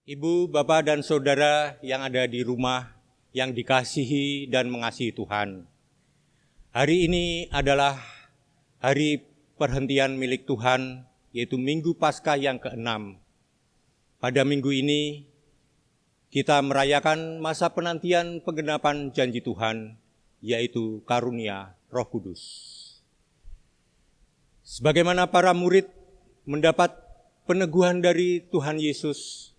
Ibu, Bapak, dan Saudara yang ada di rumah, yang dikasihi dan mengasihi Tuhan. Hari ini adalah hari perhentian milik Tuhan, yaitu Minggu Paskah yang ke-6. Pada minggu ini, kita merayakan masa penantian penggenapan janji Tuhan, yaitu karunia Roh Kudus. Sebagaimana para murid mendapat peneguhan dari Tuhan Yesus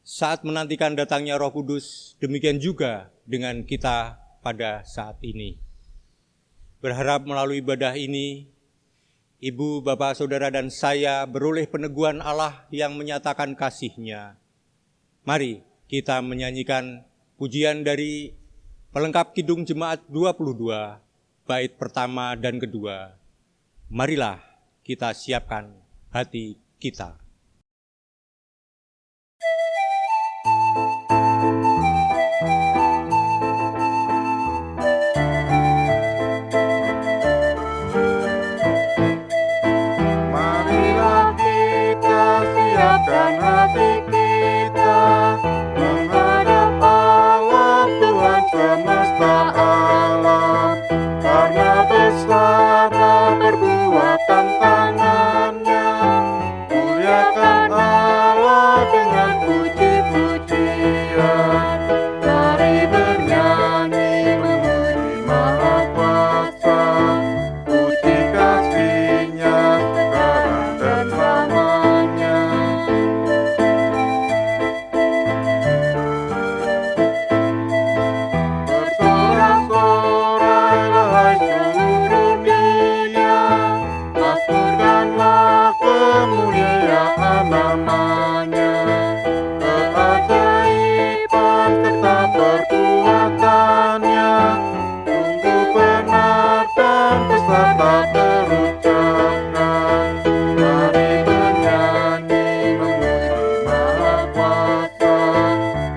saat menantikan datangnya Roh Kudus, demikian juga dengan kita pada saat ini. Berharap melalui ibadah ini, Ibu, Bapak, Saudara, dan saya beroleh peneguhan Allah yang menyatakan kasih-Nya. Mari kita menyanyikan pujian dari pelengkap Kidung Jemaat 22, bait pertama dan kedua. Marilah kita siapkan hati kita. Marilah kita siapkan hati kita menghadap Allah Tuhan semesta alam, karena besarlah perbuatan tangan-Nya. Muliakan Allah dengan puji-pujian. Mari bernyanyi memuji Maha Kuasa, puji kasih-Nya sekarang dan lamanya. Bersorak-sorailah hai seluruh dunia, masmurkanlah kemuliaan namanya. Keajaiban serta perbuatan-Nya sungguh benar dan besar tak terucapkan. Mari bernyanyi memuji Maha Kuasa,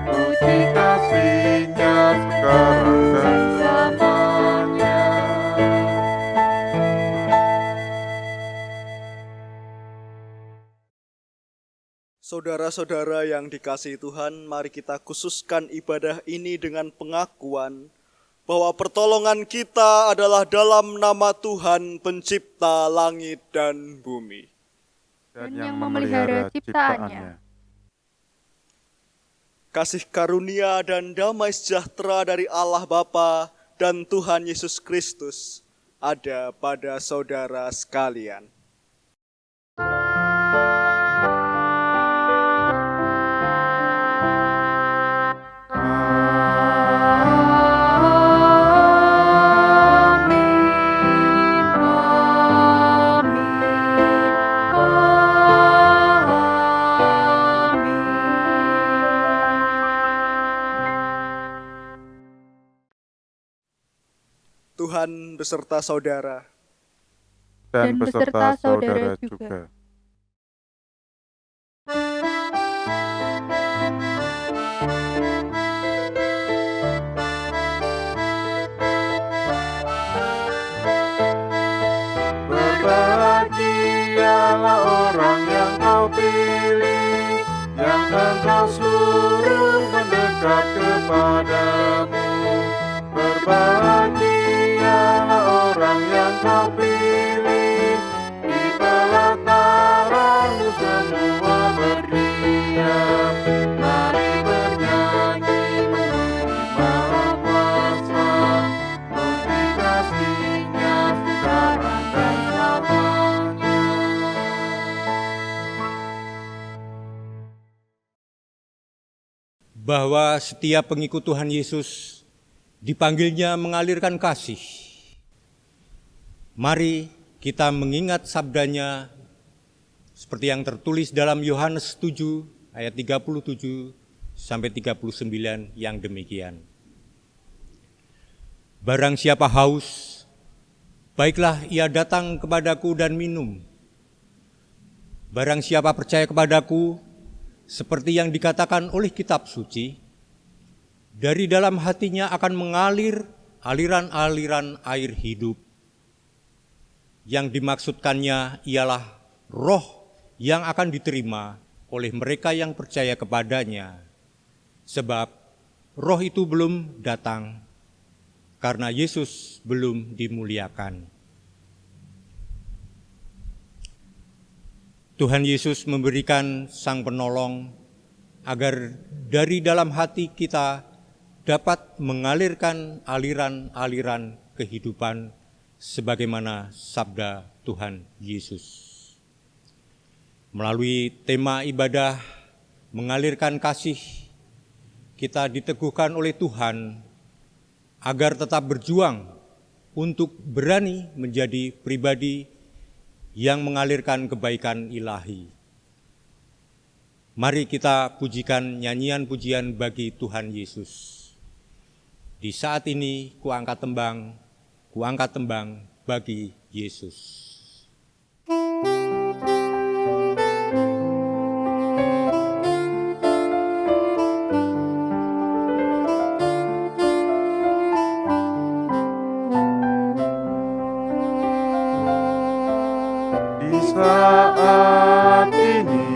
puji kasih-Nya sekarang dan selamanya. Saudara-saudara yang dikasihi Tuhan, mari kita khususkan ibadah ini dengan pengakuan bahwa pertolongan kita adalah dalam nama Tuhan pencipta langit dan bumi. Dan yang memelihara ciptaannya. Kasih karunia dan damai sejahtera dari Allah Bapa dan Tuhan Yesus Kristus ada pada saudara sekalian. Tuhan beserta saudara. Dan beserta saudara juga. Berbahagialah orang yang Kau pilih, yang engkau suruh mendekat kepadamu. Berbahagialah orang yang Kau pilih, di pelataran-Mu semua berdiam. Mari bernyanyi memuji Maha Kuasa, puji kasih-Nya sekarang dan lamanya. Bahwa setiap pengikut Tuhan Yesus dipanggilnya mengalirkan kasih. Mari kita mengingat sabdanya seperti yang tertulis dalam Yohanes 7 ayat 37 sampai 39 yang demikian. Barang siapa haus, baiklah ia datang kepadaku dan minum. Barang siapa percaya kepadaku, seperti yang dikatakan oleh kitab suci, dari dalam hatinya akan mengalir aliran-aliran air hidup. Yang dimaksudkannya ialah roh yang akan diterima oleh mereka yang percaya kepadanya, sebab Roh itu belum datang karena Yesus belum dimuliakan. Tuhan Yesus memberikan Sang Penolong agar dari dalam hati kita dapat mengalirkan aliran-aliran kehidupan sebagaimana sabda Tuhan Yesus. Melalui tema ibadah mengalirkan kasih, kita diteguhkan oleh Tuhan agar tetap berjuang untuk berani menjadi pribadi yang mengalirkan kebaikan ilahi. Mari kita pujikan nyanyian pujian bagi Tuhan Yesus. Di saat ini kuangkat tembang bagi Yesus. Saat ini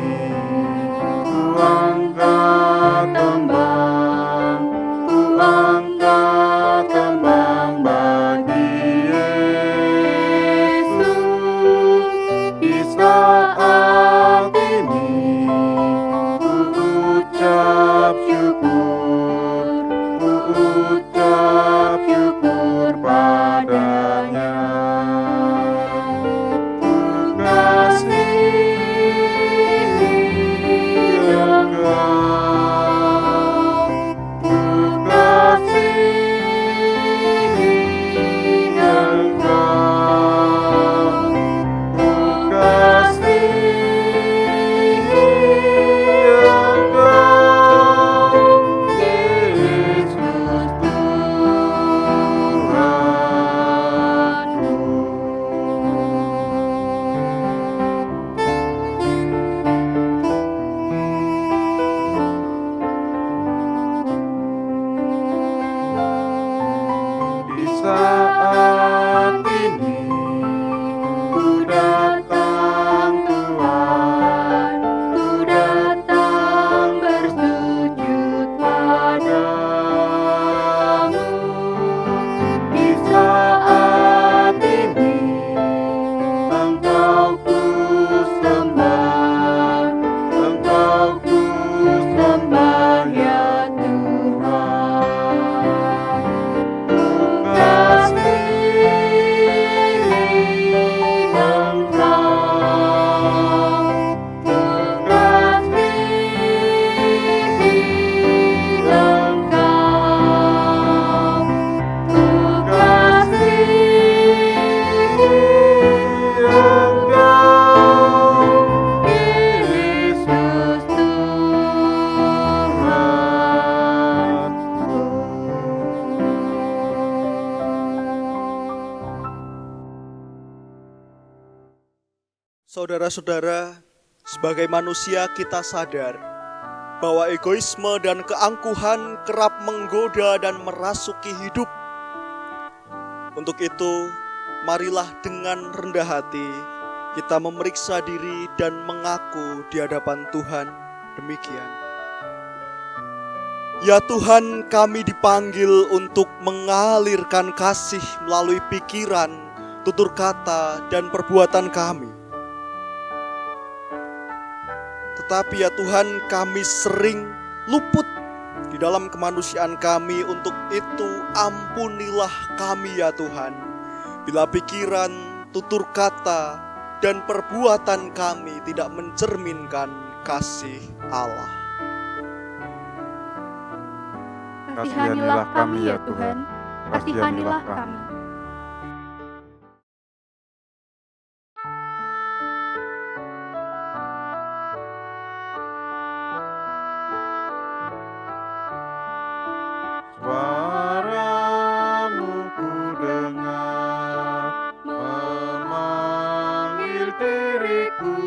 ku angkat tembang bagi Yesus. Di saat ini ku ucap syukur padanya. Saudara-saudara, sebagai manusia kita sadar bahwa egoisme dan keangkuhan kerap menggoda dan merasuki hidup. Untuk itu, marilah dengan rendah hati kita memeriksa diri dan mengaku di hadapan Tuhan demikian. Ya Tuhan, kami dipanggil untuk mengalirkan kasih melalui pikiran, tutur kata, dan perbuatan kami. Tetapi ya Tuhan, kami sering luput di dalam kemanusiaan kami. Untuk itu ampunilah kami ya Tuhan, bila pikiran, tutur kata, dan perbuatan kami tidak mencerminkan kasih Allah. Kasihanilah kami ya Tuhan, kasihanilah kami. Suaramu ku dengar memanggil diriku,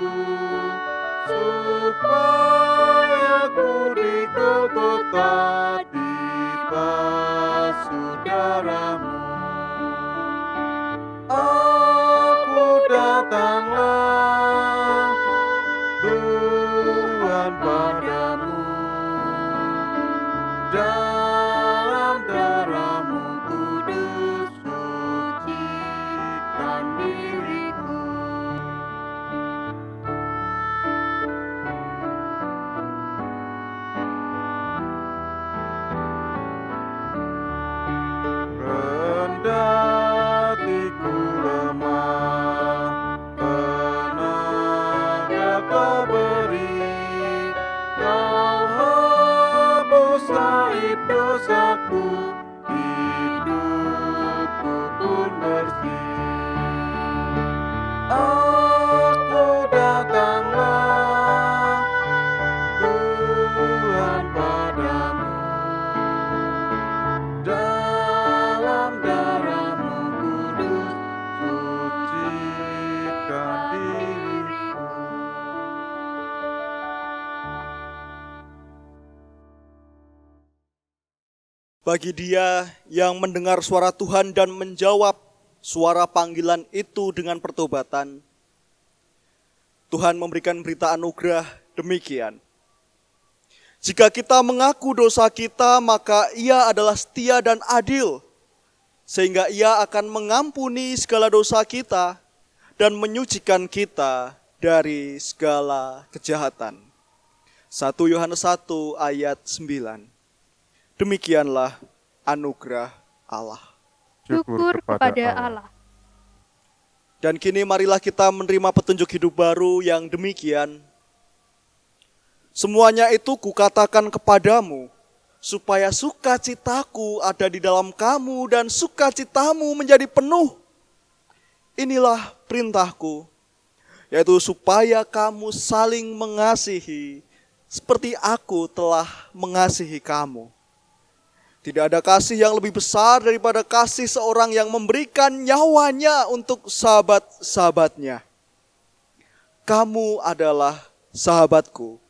supaya ku di Golgota dibasuh darah-Mu. Aku datanglah, Tuhan Kau beri, Kau hapus aib dosaku, hidupku pun bersih. Aku datanglah, Tuhan, padamu, dalam darah-Mu kudus, sucikan diriku. Bagi dia yang mendengar suara Tuhan dan menjawab suara panggilan itu dengan pertobatan, Tuhan memberikan berita anugerah demikian. Jika kita mengaku dosa kita, maka Ia adalah setia dan adil, sehingga Ia akan mengampuni segala dosa kita dan menyucikan kita dari segala kejahatan. 1 Yohanes 1 ayat 9. Demikianlah anugerah Allah. Syukur kepada Allah. Dan kini marilah kita menerima petunjuk hidup baru yang demikian. Semuanya itu kukatakan kepadamu, supaya sukacitaku ada di dalam kamu dan sukacitamu menjadi penuh. Inilah perintahku, yaitu supaya kamu saling mengasihi seperti aku telah mengasihi kamu. Tidak ada kasih yang lebih besar daripada kasih seorang yang memberikan nyawanya untuk sahabat-sahabatnya. Kamu adalah sahabatku,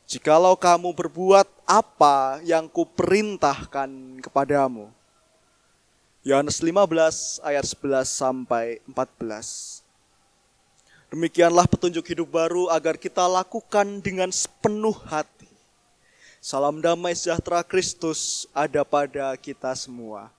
jikalau kamu berbuat apa yang kuperintahkan kepadamu. Yohanes 15 ayat 11 sampai 14. Demikianlah petunjuk hidup baru agar kita lakukan dengan sepenuh hati. Salam damai sejahtera Kristus ada pada kita semua.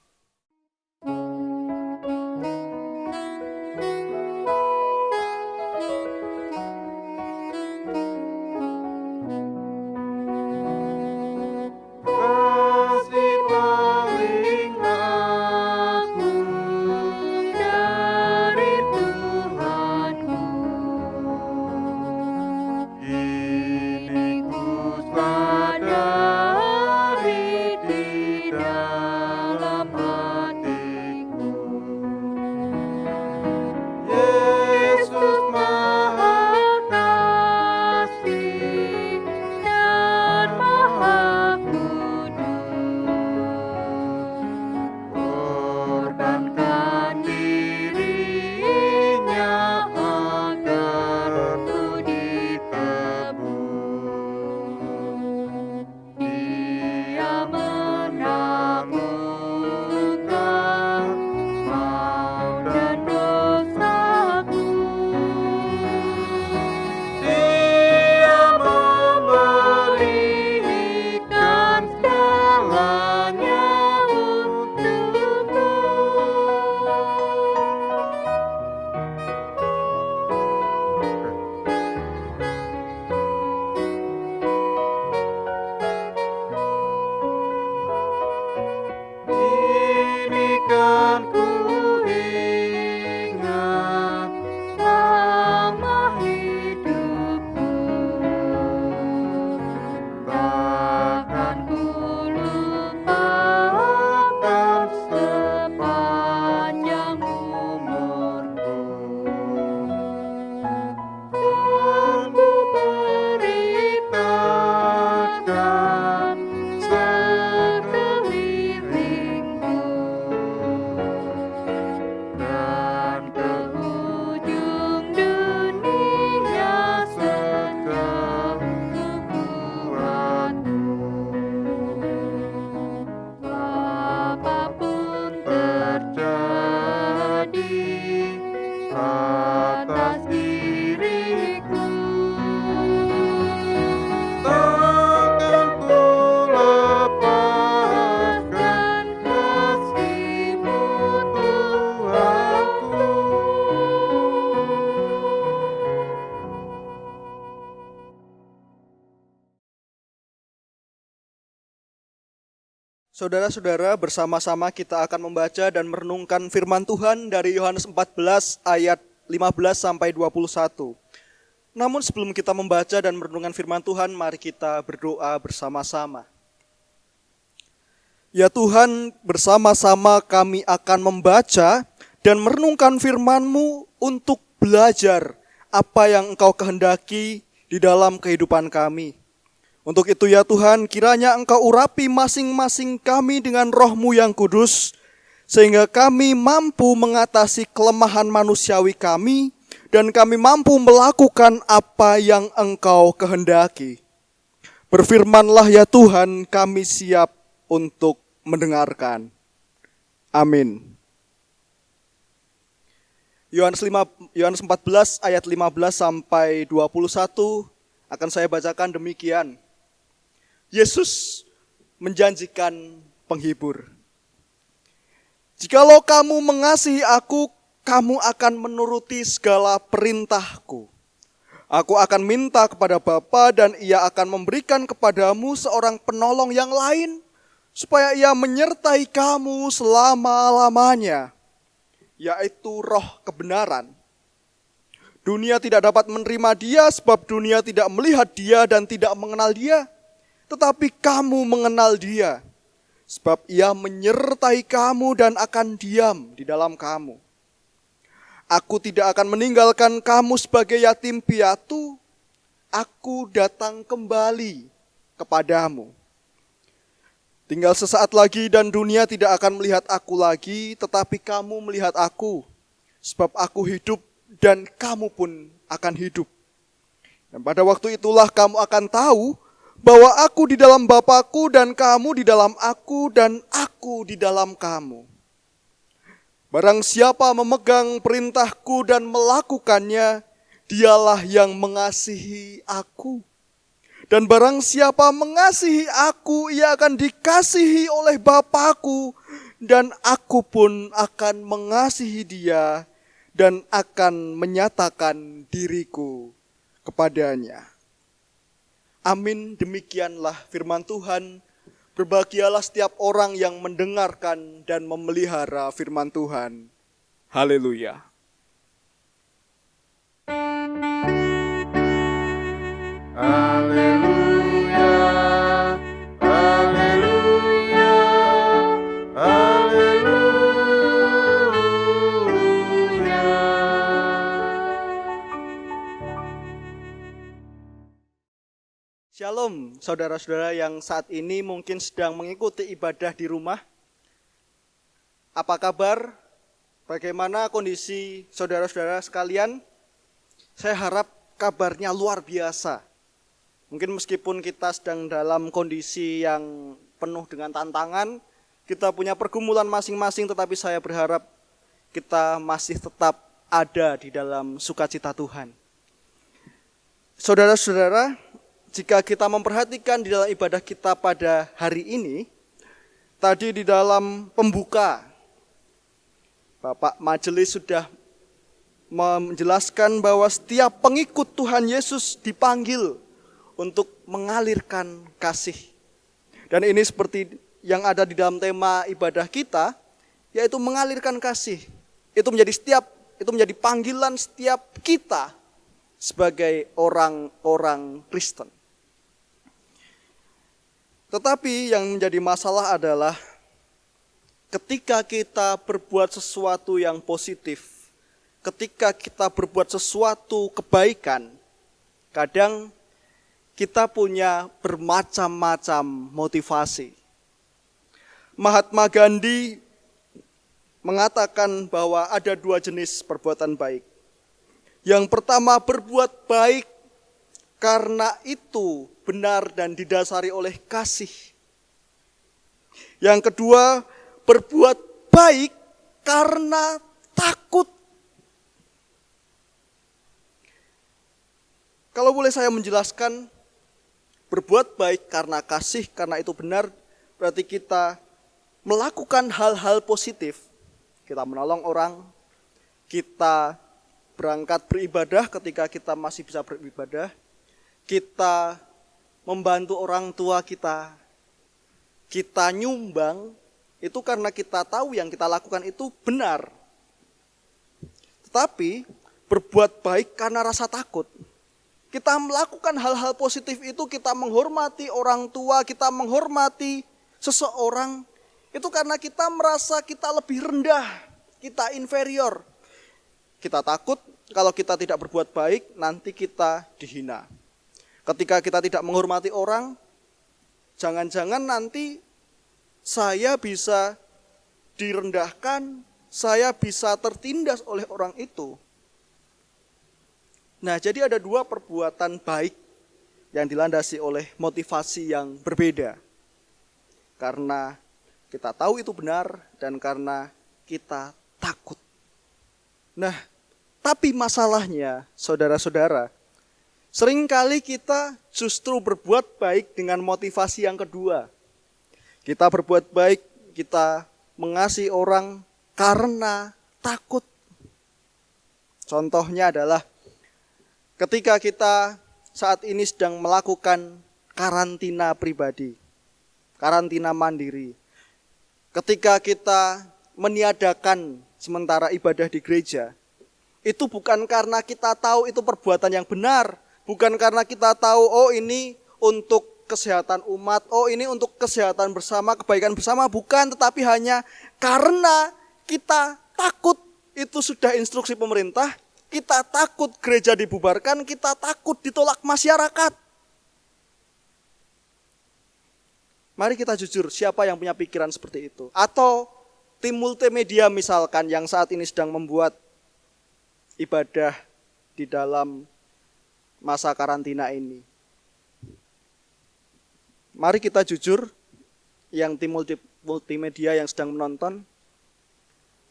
Kasih paling aku dari Tuhanku. Kini ku sadari di dalam hatiku, Yesus Maha Kasih dan Maha korbankan dirinya agar ku ditebus. Dia menanggung maut dan dosaku. Dia memberikan segalanya untukku. Ini kan ku ingat selama hidupku, takkan ku lupakan sepanjang umurku. Dan ku beritakan sekelilingku, dan ke ujung dunia sejauh kekuatanku. Apapun terjadi atas diriku, takkan ku lepaskan kasih-Mu, Tuhanku. Saudara-saudara, bersama-sama kita akan membaca dan merenungkan firman Tuhan dari Yohanes 14 ayat 15 sampai 21. Namun sebelum kita membaca dan merenungkan firman Tuhan, mari kita berdoa bersama-sama. Ya Tuhan, bersama-sama kami akan membaca dan merenungkan firman-Mu untuk belajar apa yang Engkau kehendaki di dalam kehidupan kami. Untuk itu ya Tuhan, kiranya Engkau urapi masing-masing kami dengan Roh-Mu yang kudus, sehingga kami mampu mengatasi kelemahan manusiawi kami, dan kami mampu melakukan apa yang Engkau kehendaki. Berfirmanlah ya Tuhan, kami siap untuk mendengarkan. Amin. Yohanes 14 ayat 15 sampai 21 akan saya bacakan demikian. Yesus menjanjikan penghibur. Jikalau kamu mengasihi aku, kamu akan menuruti segala perintahku. Aku akan minta kepada Bapa dan Ia akan memberikan kepadamu seorang penolong yang lain, supaya Ia menyertai kamu selama-lamanya, yaitu Roh kebenaran. Dunia tidak dapat menerima Dia sebab dunia tidak melihat Dia dan tidak mengenal Dia. Tetapi kamu mengenal Dia, sebab Ia menyertai kamu dan akan diam di dalam kamu. Aku tidak akan meninggalkan kamu sebagai yatim piatu. Aku datang kembali kepadamu. Tinggal sesaat lagi dan dunia tidak akan melihat aku lagi, tetapi kamu melihat aku. Sebab aku hidup dan kamu pun akan hidup. Dan pada waktu itulah kamu akan tahu bahwa aku di dalam Bapa-Ku dan kamu di dalam aku dan aku di dalam kamu. Barang siapa memegang perintahku dan melakukannya, dialah yang mengasihi aku. Dan barang siapa mengasihi aku, ia akan dikasihi oleh Bapa-Ku, dan aku pun akan mengasihi dia dan akan menyatakan diriku kepadanya. Amin, demikianlah firman Tuhan. Berbahagialah setiap orang yang mendengarkan dan memelihara firman Tuhan. Haleluya. Haleluya, haleluya, haleluya. Shalom, saudara-saudara yang saat ini mungkin sedang mengikuti ibadah di rumah. Apa kabar? Bagaimana kondisi saudara-saudara sekalian? Saya harap kabarnya luar biasa. Mungkin meskipun kita sedang dalam kondisi yang penuh dengan tantangan, kita punya pergumulan masing-masing, tetapi saya berharap kita masih tetap ada di dalam sukacita Tuhan. Saudara-saudara, jika kita memperhatikan di dalam ibadah kita pada hari ini, tadi di dalam pembuka, Bapak Majelis sudah menjelaskan bahwa setiap pengikut Tuhan Yesus dipanggil untuk mengalirkan kasih. Dan ini seperti yang ada di dalam tema ibadah kita, yaitu mengalirkan kasih. Itu menjadi panggilan setiap kita sebagai orang-orang Kristen. Tetapi yang menjadi masalah adalah ketika kita berbuat sesuatu yang positif, ketika kita berbuat sesuatu kebaikan, kadang kita punya bermacam-macam motivasi. Mahatma Gandhi mengatakan bahwa ada dua jenis perbuatan baik. Yang pertama, berbuat baik karena itu benar dan didasari oleh kasih. Yang kedua, berbuat baik karena takut. Kalau boleh saya menjelaskan, berbuat baik karena kasih, karena itu benar, berarti kita melakukan hal-hal positif. Kita menolong orang, kita berangkat beribadah ketika kita masih bisa beribadah, kita membantu orang tua kita nyumbang, itu karena kita tahu yang kita lakukan itu benar. Tetapi berbuat baik karena rasa takut. kita melakukan hal-hal positif itu, kita menghormati orang tua, kita menghormati seseorang, itu karena kita merasa kita lebih rendah, kita inferior. Kita takut kalau kita tidak berbuat baik, nanti kita dihina. Ketika kita tidak menghormati orang, jangan-jangan nanti saya bisa direndahkan, saya bisa tertindas oleh orang itu. Nah, jadi ada dua perbuatan baik yang dilandasi oleh motivasi yang berbeda. Karena kita tahu itu benar dan karena kita takut. Nah, tapi masalahnya, saudara-saudara, seringkali kita justru berbuat baik dengan motivasi yang kedua. Kita berbuat baik, kita mengasihi orang karena takut. Contohnya adalah ketika kita saat ini sedang melakukan karantina pribadi, karantina mandiri. Ketika kita meniadakan sementara ibadah di gereja, itu bukan karena kita tahu itu perbuatan yang benar, bukan karena kita tahu oh ini untuk kesehatan umat, oh ini untuk kesehatan bersama, kebaikan bersama, bukan, tetapi hanya karena kita takut. Itu sudah instruksi pemerintah, kita takut gereja dibubarkan, kita takut ditolak masyarakat. Mari kita jujur, siapa yang punya pikiran seperti itu? Atau tim multimedia misalkan yang saat ini sedang membuat ibadah di dalam masa karantina ini. Mari kita jujur, yang tim multimedia yang sedang menonton,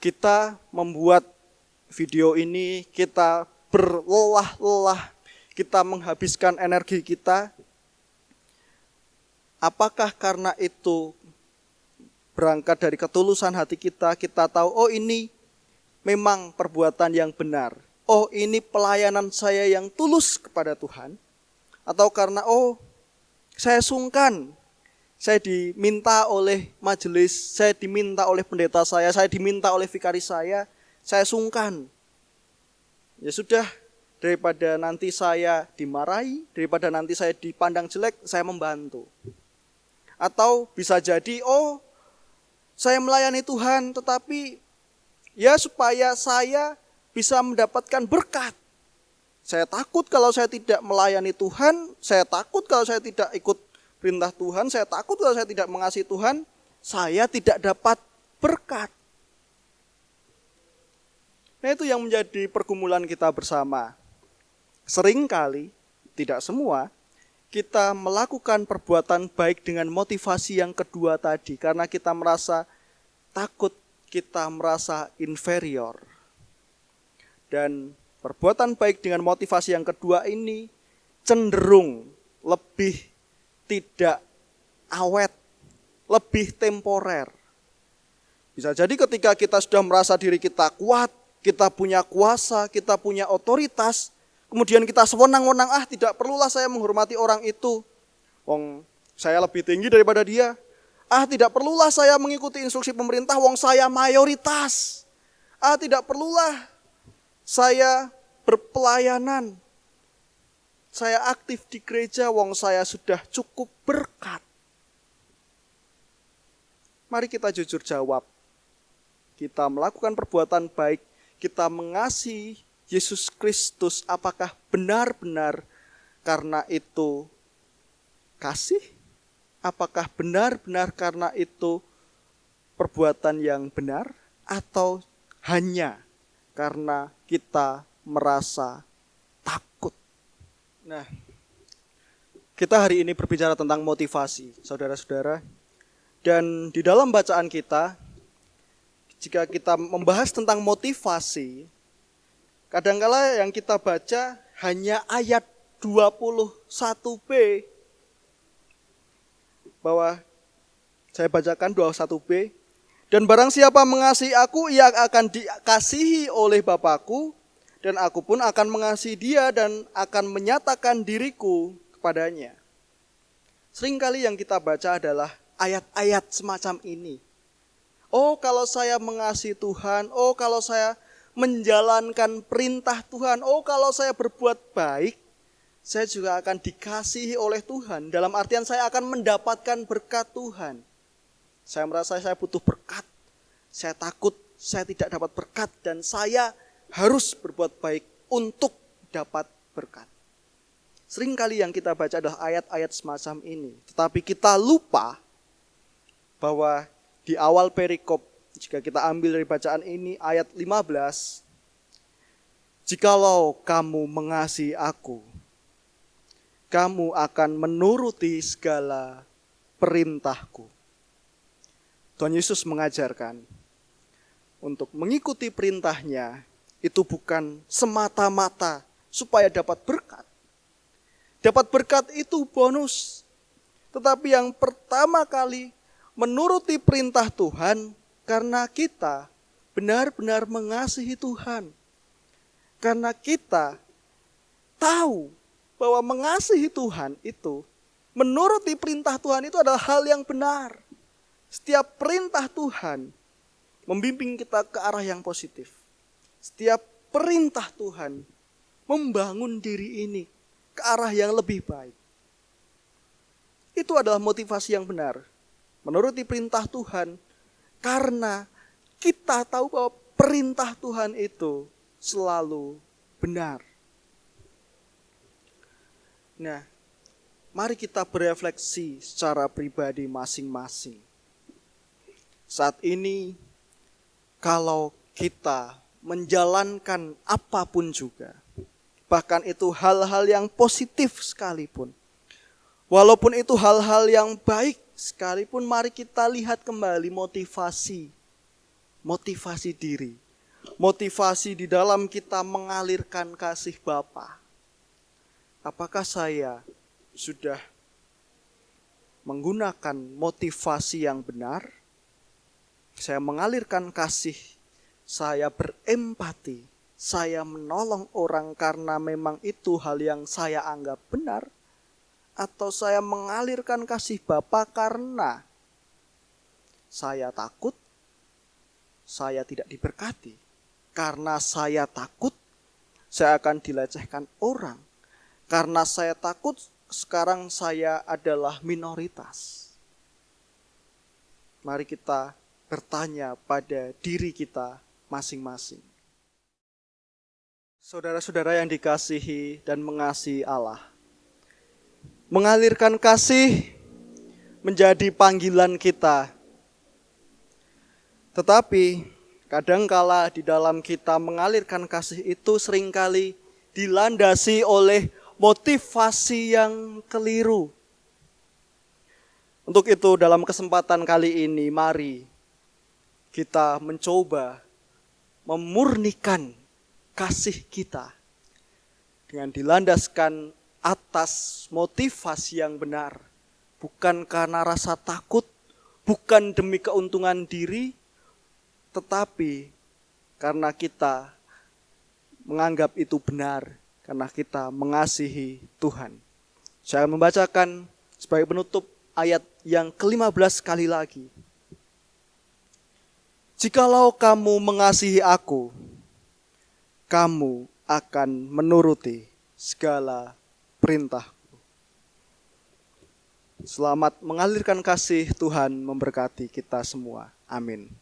kita membuat video ini, kita berlelah-lelah, kita menghabiskan energi kita. Apakah karena itu berangkat dari ketulusan hati kita, kita tahu oh ini memang perbuatan yang benar, oh ini pelayanan saya yang tulus kepada Tuhan, atau karena oh saya sungkan, saya diminta oleh majelis, saya diminta oleh pendeta saya diminta oleh vikaris saya sungkan. Ya sudah, daripada nanti saya dimarahi, daripada nanti saya dipandang jelek, saya membantu. Atau bisa jadi, oh saya melayani Tuhan, tetapi ya supaya saya bisa mendapatkan berkat. Saya takut kalau saya tidak melayani Tuhan, saya takut kalau saya tidak ikut perintah Tuhan, saya takut kalau saya tidak mengasihi Tuhan, saya tidak dapat berkat. Nah itu yang menjadi pergumulan kita bersama. Seringkali, tidak semua, kita melakukan perbuatan baik dengan motivasi yang kedua tadi. Karena kita merasa takut, kita merasa inferior. Dan perbuatan baik dengan motivasi yang kedua ini cenderung lebih tidak awet, lebih temporer. Bisa jadi ketika kita sudah merasa diri kita kuat, kita punya kuasa, kita punya otoritas, kemudian kita sewenang-wenang, tidak perlulah saya menghormati orang itu. Wong saya lebih tinggi daripada dia. Tidak perlulah saya mengikuti instruksi pemerintah, wong saya mayoritas. Tidak perlulah saya berpelayanan. Saya aktif di gereja, wong saya sudah cukup berkat. Mari kita jujur jawab. Kita melakukan perbuatan baik, kita mengasihi Yesus Kristus, apakah benar-benar karena itu kasih? Apakah benar-benar karena itu perbuatan yang benar? Atau hanya karena kita merasa takut? Nah, kita hari ini berbicara tentang motivasi, saudara-saudara. Dan di dalam bacaan kita, jika kita membahas tentang motivasi, kadangkala yang kita baca hanya ayat 21b. Bahwa saya bacakan 21b. Dan barang siapa mengasihi aku, ia akan dikasihi oleh Bapakku, dan aku pun akan mengasihi dia dan akan menyatakan diriku kepadanya. Seringkali yang kita baca adalah ayat-ayat semacam ini. Oh kalau saya mengasihi Tuhan, oh kalau saya menjalankan perintah Tuhan, oh kalau saya berbuat baik, saya juga akan dikasihi oleh Tuhan. Dalam artian saya akan mendapatkan berkat Tuhan. Saya merasa saya butuh berkat. Saya takut saya tidak dapat berkat dan saya harus berbuat baik untuk dapat berkat. Seringkali yang kita baca adalah ayat-ayat semacam ini. Tetapi kita lupa bahwa di awal perikop, jika kita ambil dari bacaan ini, ayat 15, jikalau kamu mengasihi aku, kamu akan menuruti segala perintahku. Tuhan Yesus mengajarkan untuk mengikuti perintahnya itu bukan semata-mata supaya dapat berkat. Dapat berkat itu bonus. Tetapi yang pertama kali menuruti perintah Tuhan karena kita benar-benar mengasihi Tuhan. Karena kita tahu bahwa mengasihi Tuhan itu, menuruti perintah Tuhan itu adalah hal yang benar. Setiap perintah Tuhan membimbing kita ke arah yang positif. Setiap perintah Tuhan membangun diri ini ke arah yang lebih baik. Itu adalah motivasi yang benar. Menuruti perintah Tuhan karena kita tahu bahwa perintah Tuhan itu selalu benar. Nah, mari kita berefleksi secara pribadi masing-masing. Saat ini, kalau kita menjalankan apapun juga, bahkan itu hal-hal yang positif sekalipun, walaupun itu hal-hal yang baik sekalipun, mari kita lihat kembali motivasi diri, motivasi di dalam kita mengalirkan kasih Bapa. Apakah saya sudah menggunakan motivasi yang benar? Saya mengalirkan kasih, saya berempati, saya menolong orang karena memang itu hal yang saya anggap benar? Atau saya mengalirkan kasih Bapa karena saya takut, saya tidak diberkati? Karena saya takut, saya akan dilecehkan orang. Karena saya takut, sekarang saya adalah minoritas. Mari kita bertanya pada diri kita masing-masing. Saudara-saudara yang dikasihi dan mengasihi Allah, mengalirkan kasih menjadi panggilan kita. Tetapi kadangkala di dalam kita mengalirkan kasih itu seringkali dilandasi oleh motivasi yang keliru. Untuk itu dalam kesempatan kali ini mari kita mencoba memurnikan kasih kita dengan dilandaskan atas motivasi yang benar. Bukan karena rasa takut, bukan demi keuntungan diri, tetapi karena kita menganggap itu benar, karena kita mengasihi Tuhan. Saya akan membacakan sebagai penutup ayat yang ke-15 sekali lagi. Jikalau kamu mengasihi aku, kamu akan menuruti segala perintahku. Selamat mengalirkan kasih, Tuhan memberkati kita semua. Amin.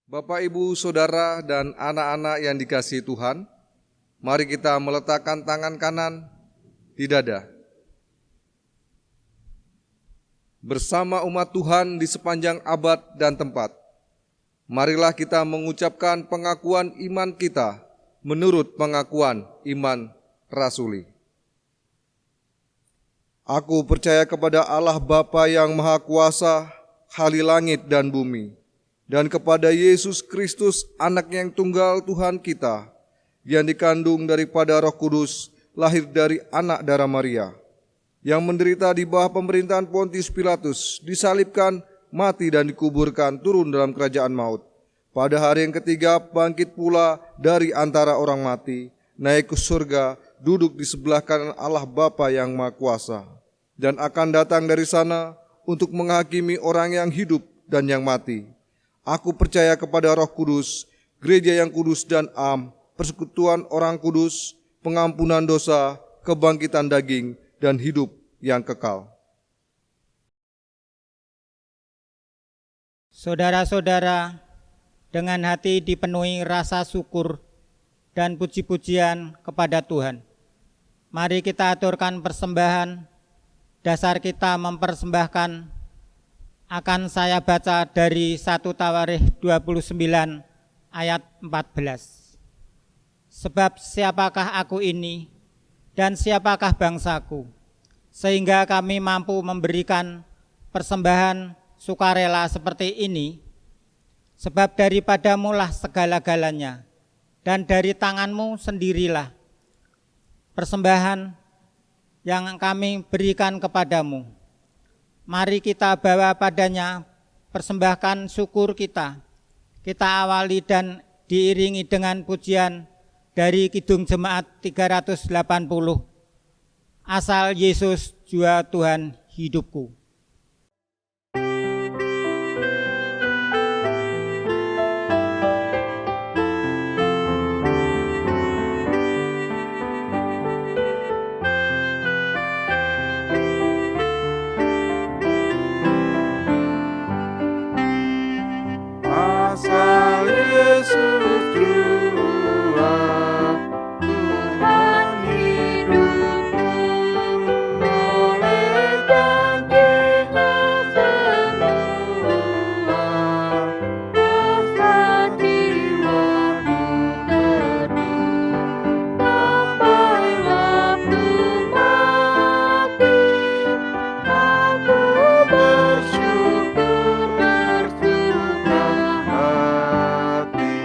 Bapak, Ibu, Saudara, dan anak-anak yang dikasihi Tuhan, mari kita meletakkan tangan kanan di dada. Bersama umat Tuhan di sepanjang abad dan tempat, marilah kita mengucapkan pengakuan iman kita menurut pengakuan iman rasuli. Aku percaya kepada Allah Bapa yang Maha Kuasa, Khali langit dan bumi, dan kepada Yesus Kristus, Anak yang tunggal Tuhan kita, yang dikandung daripada Roh Kudus, lahir dari anak darah Maria, yang menderita di bawah pemerintahan Pontius Pilatus, disalibkan, mati dan dikuburkan, turun dalam kerajaan maut. Pada hari yang ketiga bangkit pula dari antara orang mati, naik ke surga, duduk di sebelah kanan Allah Bapa yang Maha Kuasa, dan akan datang dari sana untuk menghakimi orang yang hidup dan yang mati. Aku percaya kepada Roh Kudus, gereja yang kudus dan am, persekutuan orang kudus, pengampunan dosa, kebangkitan daging, dan hidup yang kekal. Saudara-saudara, dengan hati dipenuhi rasa syukur dan puji-pujian kepada Tuhan, mari kita aturkan persembahan. Dasar kita mempersembahkan akan saya baca dari 1 Tawarikh 29 ayat 14. Sebab siapakah aku ini dan siapakah bangsaku, sehingga kami mampu memberikan persembahan sukarela seperti ini? Sebab daripadamulah segala-galanya, dan dari tanganmu sendirilah persembahan yang kami berikan kepadamu. Mari kita bawa padanya persembahkan syukur kita. Kita awali dan diiringi dengan pujian dari Kidung Jemaat 380. Asal Yesus jua Tuhan hidupku. Asal Yesus jua Tuhan hidupku, oleh janji-Nya semua, rasa jiwaku teduh, sampai waktu mati, aku bersyukur bersuka hati.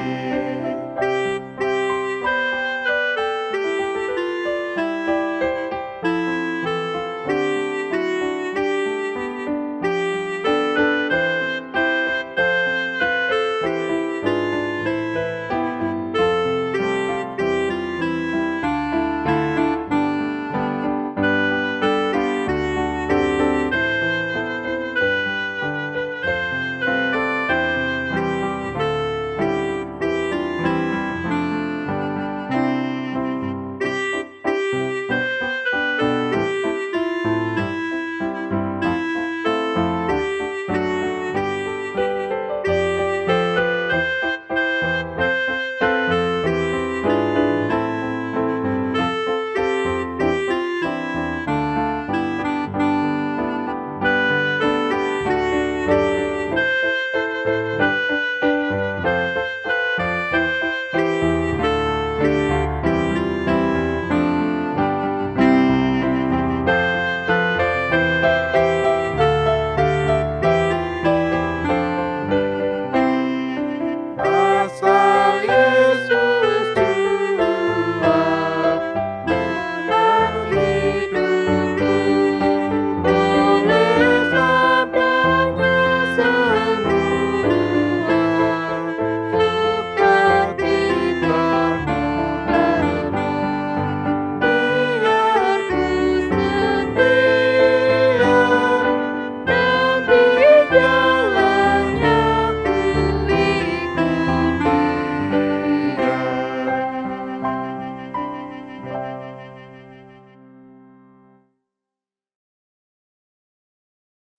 Asal Yesus jua Tuhan hidupku, oleh sabdanya semua, sukacitamu penuh. Biar ku setia dan di jalannya ku ikuti Dia.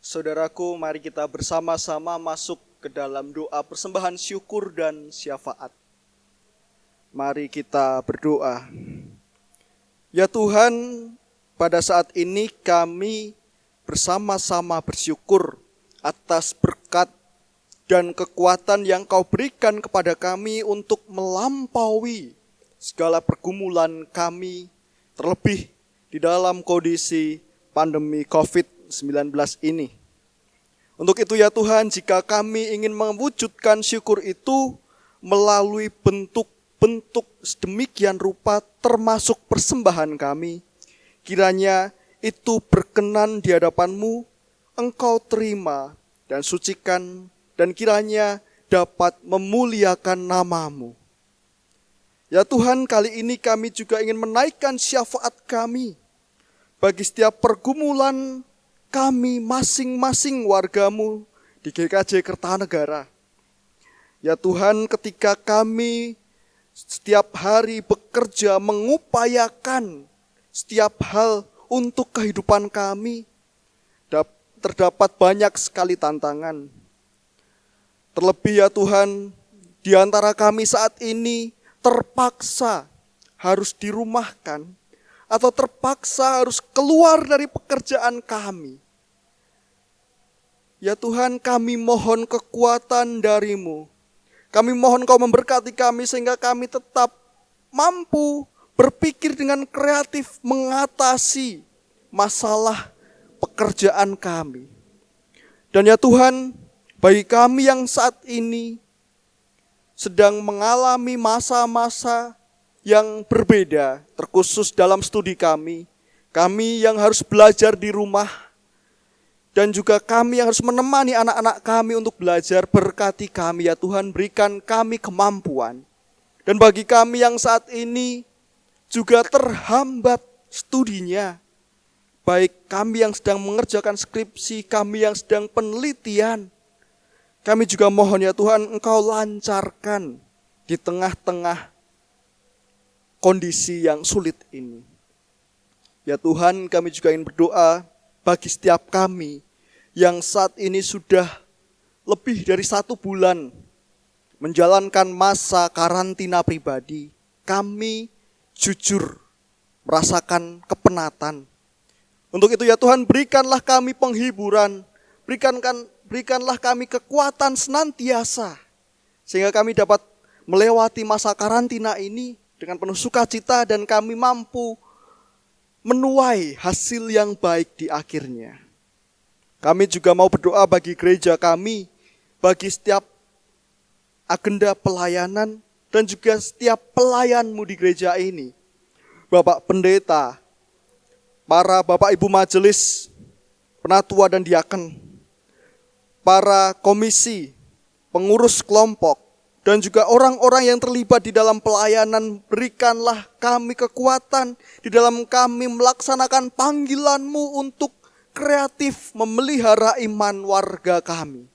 Saudaraku, mari kita bersama-sama masuk ke dalam doa persembahan syukur dan syafaat. Mari kita berdoa. Ya Tuhan, pada saat ini kami bersama-sama bersyukur atas berkat dan kekuatan yang Kau berikan kepada kami untuk melampaui segala pergumulan kami, terlebih di dalam kondisi pandemi COVID-19 ini. Untuk itu ya Tuhan, jika kami ingin mewujudkan syukur itu melalui bentuk-bentuk sedemikian rupa termasuk persembahan kami, kiranya itu berkenan di hadapan-Mu, Engkau terima dan sucikan, dan kiranya dapat memuliakan nama-Mu. Ya Tuhan, kali ini kami juga ingin menaikkan syafaat kami bagi setiap pergumulan kami masing-masing warga-Mu di GKJ Kertanegara. Ya Tuhan, ketika kami setiap hari bekerja mengupayakan setiap hal untuk kehidupan kami, terdapat banyak sekali tantangan. Terlebih ya Tuhan, di antara kami saat ini terpaksa harus dirumahkan atau terpaksa harus keluar dari pekerjaan kami. Ya Tuhan, kami mohon kekuatan dari-Mu. Kami mohon Kau memberkati kami sehingga kami tetap mampu berpikir dengan kreatif mengatasi masalah pekerjaan kami. Dan ya Tuhan, bagi kami yang saat ini sedang mengalami masa-masa yang berbeda, terkhusus dalam studi kami yang harus belajar di rumah, dan juga kami yang harus menemani anak-anak kami untuk belajar, berkati kami ya Tuhan, berikan kami kemampuan. Dan bagi kami yang saat ini juga terhambat studinya, baik kami yang sedang mengerjakan skripsi, kami yang sedang penelitian, kami juga mohon ya Tuhan, Engkau lancarkan di tengah-tengah kondisi yang sulit ini. Ya Tuhan, kami juga ingin berdoa bagi setiap kami yang saat ini sudah lebih dari 1 bulan menjalankan masa karantina pribadi. Kami jujur merasakan kepenatan. Untuk itu ya Tuhan, berikanlah kami penghiburan, berikanlah kami kekuatan senantiasa, sehingga kami dapat melewati masa karantina ini dengan penuh sukacita dan kami mampu menuai hasil yang baik di akhirnya. Kami juga mau berdoa bagi gereja kami, bagi setiap agenda pelayanan dan juga setiap pelayan-Mu di gereja ini. Bapak Pendeta, para Bapak Ibu Majelis, Penatua dan Diaken, para komisi, pengurus kelompok, dan juga orang-orang yang terlibat di dalam pelayanan, berikanlah kami kekuatan di dalam kami melaksanakan panggilan-Mu untuk kreatif memelihara iman warga kami.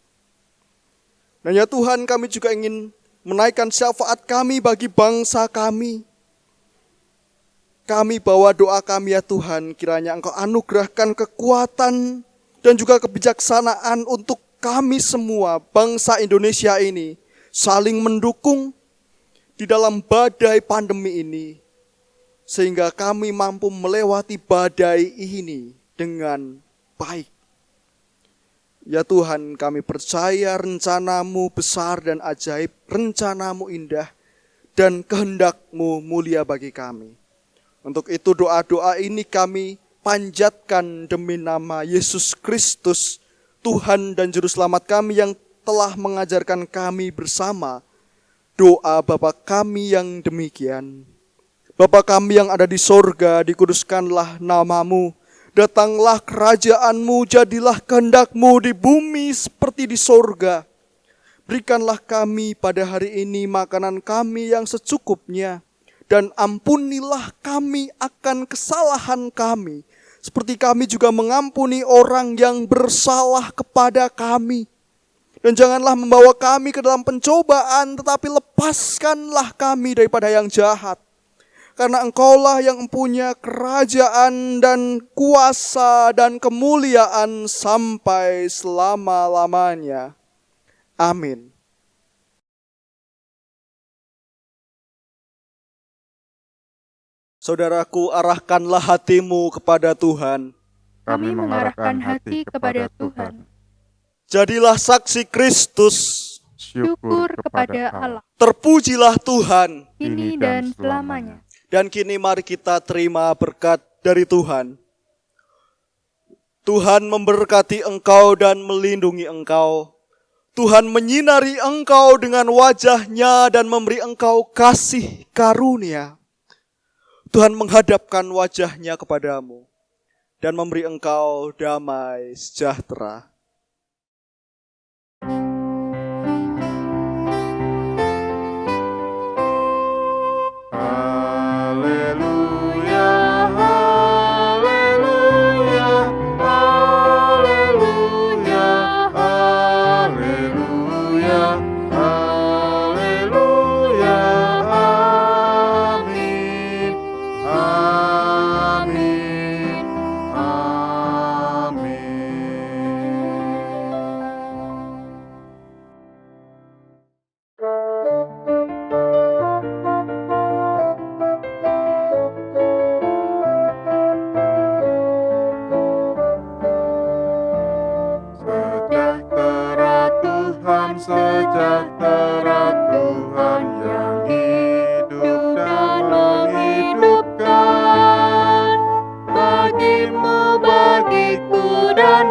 Dan ya Tuhan, kami juga ingin menaikkan syafaat kami bagi bangsa kami. Kami bawa doa kami ya Tuhan, kiranya Engkau anugerahkan kekuatan dan juga kebijaksanaan untuk kami semua bangsa Indonesia ini saling mendukung di dalam badai pandemi ini, sehingga kami mampu melewati badai ini dengan baik. Ya Tuhan, kami percaya rencana-Mu besar dan ajaib, rencana-Mu indah, dan kehendak-Mu mulia bagi kami. Untuk itu doa-doa ini kami panjatkan demi nama Yesus Kristus, Tuhan dan Juru Selamat kami yang telah mengajarkan kami bersama doa Bapa kami yang demikian. Bapa kami yang ada di sorga, dikuduskanlah nama-Mu. Datanglah kerajaan-Mu, jadilah kehendak-Mu di bumi seperti di sorga. Berikanlah kami pada hari ini makanan kami yang secukupnya. Dan ampunilah kami akan kesalahan kami, seperti kami juga mengampuni orang yang bersalah kepada kami. Dan janganlah membawa kami ke dalam pencobaan, tetapi lepaskanlah kami daripada yang jahat. Karena Engkaulah yang mempunyai kerajaan dan kuasa dan kemuliaan sampai selama-lamanya. Amin. Saudaraku, arahkanlah hatimu kepada Tuhan. Kami mengarahkan hati kepada Tuhan. Jadilah saksi Kristus. Syukur kepada Allah, Terpujilah Tuhan. kini dan selamanya. Dan kini mari kita terima berkat dari Tuhan. Tuhan memberkati engkau dan melindungi engkau. Tuhan menyinari engkau dengan wajah-Nya dan memberi engkau kasih karunia. Tuhan menghadapkan wajah-Nya kepadamu dan memberi engkau damai sejahtera. Haleluya, haleluya, haleluya, haleluya, haleluya, amin, amin, amin. Sejahtera Tuhan yang hidup dan menghidupkan, bagimu, bagiku dan